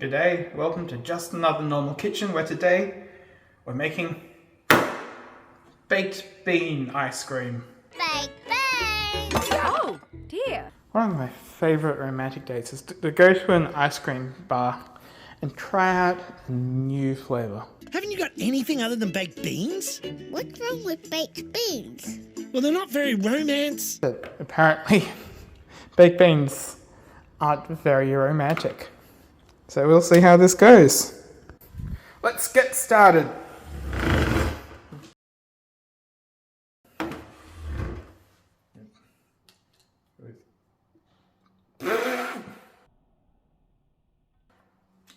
Good day, welcome to Just Another Normal Kitchen, where today we're making baked bean ice cream. Baked beans! Oh, dear. One of my favourite romantic dates is to go to an ice cream bar and try out a new flavour. Haven't you got anything other than baked beans? What's wrong with baked beans? Well, they're not very romance. But apparently, baked beans aren't very romantic. So we'll see how this goes. Let's get started.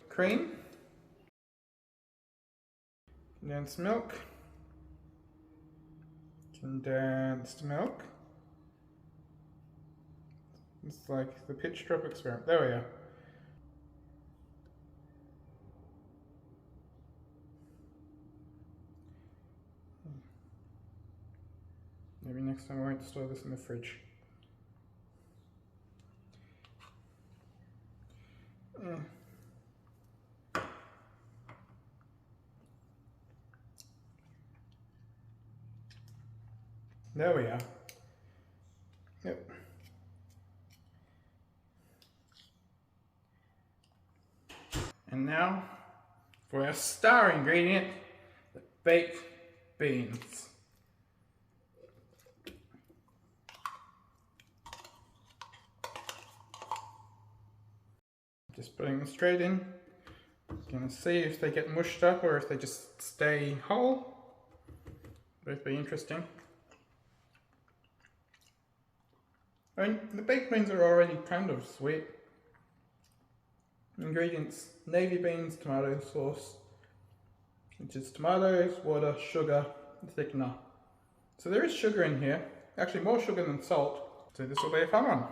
Cream, condensed milk, It's like the pitch drop experiment. There we go. Maybe next time I won't store this in the fridge. There we are. Yep. And now for our star ingredient, the baked beans. Just putting them straight in. Gonna see if they get mushed up or if they just stay whole. Both be interesting. I mean, the baked beans are already kind of sweet. Ingredients: navy beans, tomato sauce, which is tomatoes, water, sugar, and thickener. So there is sugar in here, actually more sugar than salt, so this will be a fun one.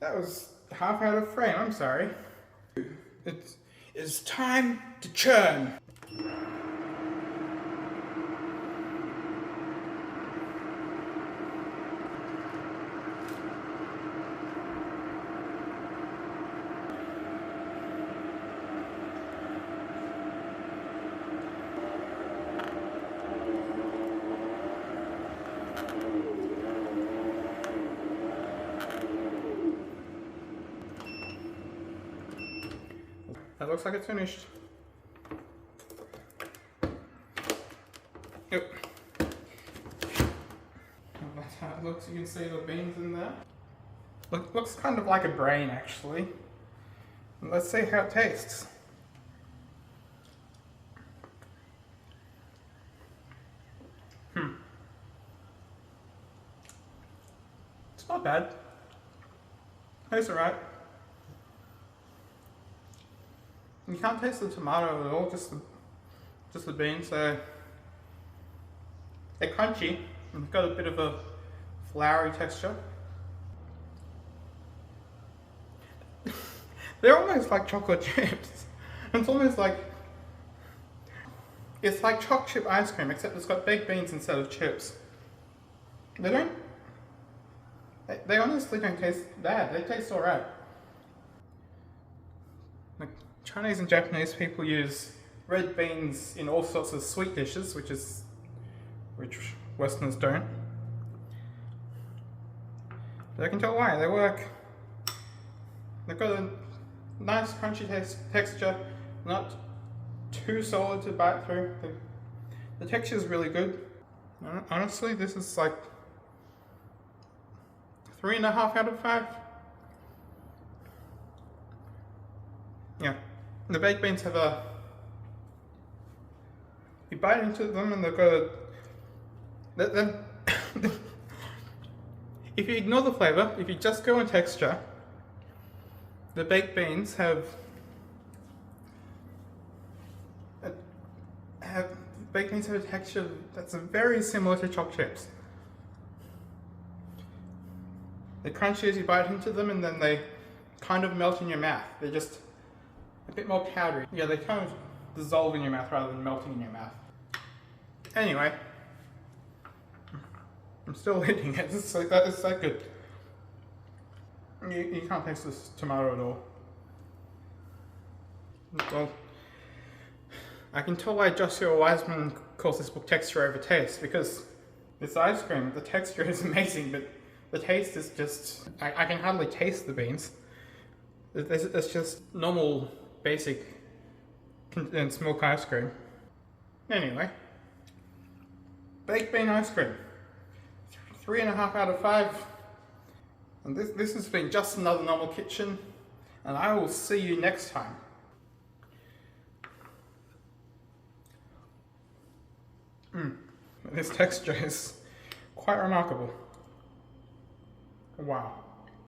That was half out of frame, I'm sorry. It's time to churn. That looks like it's finished. Yep. That's how it looks. You can see the beans in there. Looks kind of like a brain, actually. Let's see how it tastes. It's not bad. Tastes alright. You can't taste the tomato at all, just the beans. They're crunchy and they've got a bit of a floury texture. They're almost like chocolate chips. It's almost like choc chip ice cream, except it's got baked beans instead of chips. They honestly don't taste bad. They taste alright. Like, Chinese and Japanese people use red beans in all sorts of sweet dishes, which Westerners don't. But I can tell why. They work. They've got a nice crunchy texture, not too solid to bite through. The texture is really good. Honestly, this is like 3.5 out of 5. Yeah. The baked beans have you bite into them and they've got if you ignore the flavour, if you just go on texture, the baked beans have a texture that's very similar to choc chips. They're crunchy as you bite into them and then they kind of melt in your mouth. They're just a bit more powdery. Yeah, they kind of dissolve in your mouth rather than melting in your mouth. Anyway, I'm still eating it. It's so good. You can't taste this tomato at all. Well, I can tell why Joshua Wiseman calls this book Texture Over Taste, because this ice cream, the texture is amazing, but the taste is just... I can hardly taste the beans. It's just normal, basic condensed milk ice cream. Anyway, baked bean ice cream. 3.5 out of 5. And this has been just another normal kitchen, and I will see you next time. This texture is quite remarkable. Wow.